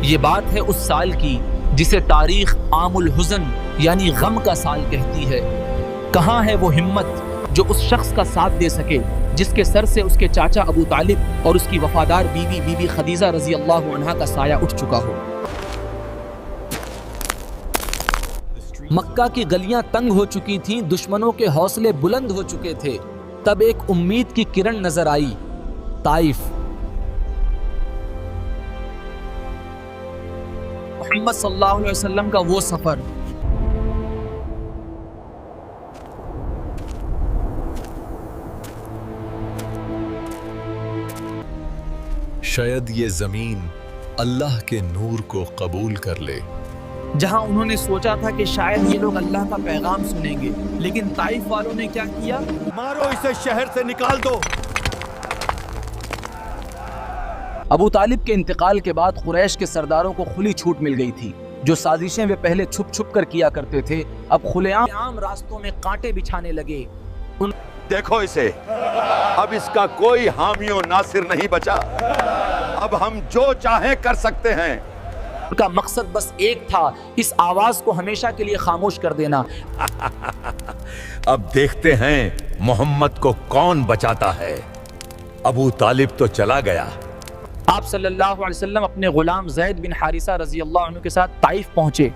یہ بات ہے اس سال کی جسے تاریخ عام الحزن یعنی غم کا سال کہتی ہے۔ کہاں ہے وہ ہمت جو اس شخص کا ساتھ دے سکے جس کے سر سے اس کے چاچا ابو طالب اور اس کی وفادار بیوی بی بی خدیجہ رضی اللہ عنہا کا سایہ اٹھ چکا ہو۔ مکہ کی گلیاں تنگ ہو چکی تھیں، دشمنوں کے حوصلے بلند ہو چکے تھے، تب ایک امید کی کرن نظر آئی، طائف۔ محمد صلی اللہ علیہ وسلم کا وہ سفر۔ شاید یہ زمین اللہ کے نور کو قبول کر لے۔ جہاں انہوں نے سوچا تھا کہ شاید یہ لوگ اللہ کا پیغام سنیں گے، لیکن طائف والوں نے کیا کیا؟ مارو اسے، شہر سے نکال دو۔ ابو طالب کے انتقال کے بعد قریش کے سرداروں کو کھلی چھوٹ مل گئی تھی۔ جو سازشیں وہ پہلے چھپ چھپ کر کیا کرتے تھے، اب کھلے عام راستوں میں کانٹے بچھانے لگے۔ دیکھو اسے، اب اس کا کوئی حامی و ناصر نہیں بچا، اب ہم جو چاہیں کر سکتے ہیں۔ ان کا مقصد بس ایک تھا، اس آواز کو ہمیشہ کے لیے خاموش کر دینا۔ اب دیکھتے ہیں محمد کو کون بچاتا ہے۔ ابو طالب تو چلا گیا۔ آپ صلی اللہ علیہ وسلم اپنے غلام زید بن حارثہ رضی اللہ عنہ کے ساتھ طائف پہنچے۔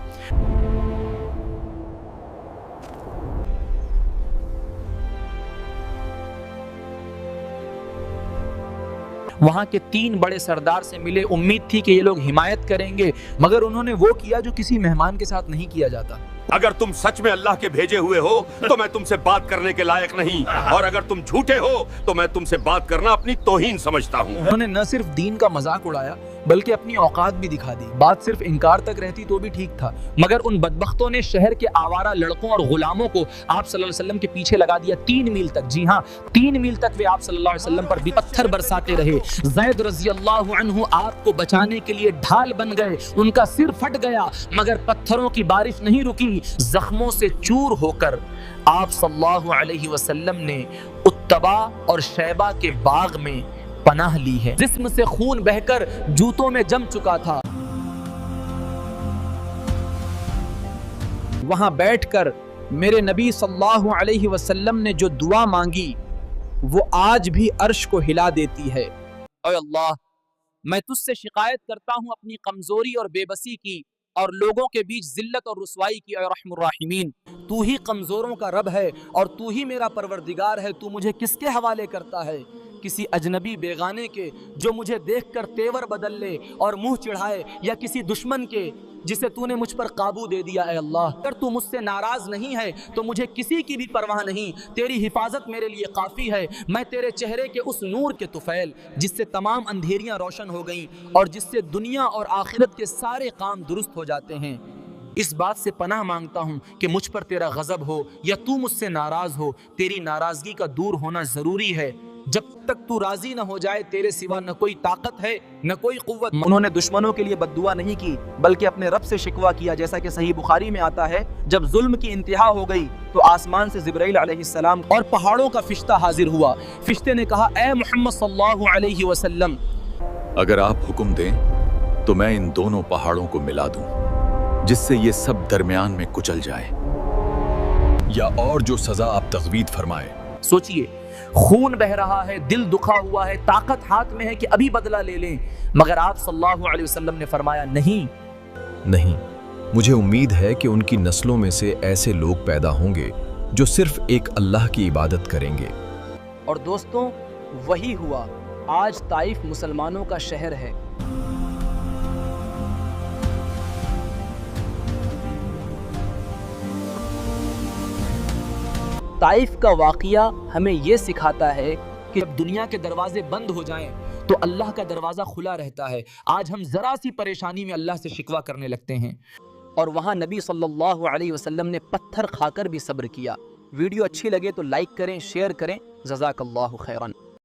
وہاں کے 3 بڑے سردار سے ملے، امید تھی کہ یہ لوگ حمایت کریں گے، مگر انہوں نے وہ کیا جو کسی مہمان کے ساتھ نہیں کیا جاتا۔ اگر تم سچ میں اللہ کے بھیجے ہوئے ہو تو میں تم سے بات کرنے کے لائق نہیں، اور اگر تم جھوٹے ہو تو میں تم سے بات کرنا اپنی توہین سمجھتا ہوں۔ انہوں نے نہ صرف دین کا مذاق اڑایا بلکہ اپنی اوقات بھی دکھا دی۔ بات صرف انکار تک رہتی تو بھی ٹھیک تھا، مگر ان بدبختوں نے شہر کے آوارہ لڑکوں اور غلاموں کو آپ صلی اللہ علیہ وسلم کے پیچھے لگا دیا 3 میل تک۔ جی ہاں، 3 میل تک وہ آپ صلی اللہ علیہ وسلم پر بھی پتھر برساتے رہے۔ زید رضی اللہ عنہ آپ کو بچانے کے لیے ڈھال بن گئے، ان کا سر پھٹ گیا، مگر پتھروں کی بارش نہیں رکی۔ زخموں سے چور ہو کر آپ صلی اللہ علیہ وسلم نے اتبا اور شیبہ کے باغ میں پناہ لی ہے۔ جسم سے خون بہ کر جوتوں میں جم چکا تھا۔ وہاں بیٹھ کر میرے نبی صلی اللہ علیہ وسلم نے جو دعا مانگی وہ آج بھی عرش کو ہلا دیتی ہے۔ اے اللہ، میں تجھ سے شکایت کرتا ہوں اپنی کمزوری اور بے بسی کی، اور لوگوں کے بیچ ذلت اور رسوائی کی۔ اے رحم الراحمین، تو ہی کمزوروں کا رب ہے اور تو ہی میرا پروردگار ہے۔ تو مجھے کس کے حوالے کرتا ہے؟ کسی اجنبی بیگانے کے جو مجھے دیکھ کر تیور بدل لے اور منہ چڑھائے، یا کسی دشمن کے جسے تو نے مجھ پر قابو دے دیا۔ اے اللہ، اگر تو مجھ سے ناراض نہیں ہے تو مجھے کسی کی بھی پرواہ نہیں، تیری حفاظت میرے لیے کافی ہے۔ میں تیرے چہرے کے اس نور کے طفیل جس سے تمام اندھیریاں روشن ہو گئیں اور جس سے دنیا اور آخرت کے سارے کام درست ہو جاتے ہیں، اس بات سے پناہ مانگتا ہوں کہ مجھ پر تیرا غضب ہو یا تو مجھ سے ناراض ہو۔ تیری ناراضگی کا دور ہونا ضروری ہے۔ جب تک تو راضی نہ ہو جائے تیرے سوا نہ کوئی طاقت ہے نہ کوئی قوت۔ انہوں نے دشمنوں کے لیے بد دعا نہیں کی بلکہ اپنے رب سے شکوہ کیا، جیسا کہ صحیح بخاری میں آتا ہے، جب ظلم کی انتہا ہو گئی تو آسمان سے جبرائیل علیہ السلام اور پہاڑوں کا فرشتہ حاضر ہوا۔ فرشتے نے کہا، اے محمد صلی اللہ علیہ وسلم، اگر آپ حکم دیں تو میں ان دونوں پہاڑوں کو ملا دوں جس سے یہ سب درمیان میں کچل جائے، یا اور جو سزا آپ تغوید فرمائے۔ سوچئے، خون بہ رہا ہے، دل دکھا ہوا ہے، طاقت ہاتھ میں ہے کہ ابھی بدلہ لے لیں، مگر آپ صلی اللہ علیہ وسلم نے فرمایا نہیں، مجھے امید ہے کہ ان کی نسلوں میں سے ایسے لوگ پیدا ہوں گے جو صرف ایک اللہ کی عبادت کریں گے۔ اور دوستوں، وہی ہوا۔ آج طائف مسلمانوں کا شہر ہے۔ طائف کا واقعہ ہمیں یہ سکھاتا ہے کہ جب دنیا کے دروازے بند ہو جائیں تو اللہ کا دروازہ کھلا رہتا ہے۔ آج ہم ذرا سی پریشانی میں اللہ سے شکوہ کرنے لگتے ہیں، اور وہاں نبی صلی اللہ علیہ وسلم نے پتھر کھا کر بھی صبر کیا۔ ویڈیو اچھی لگے تو لائک کریں، شیئر کریں۔ جزاک اللہ خیرن۔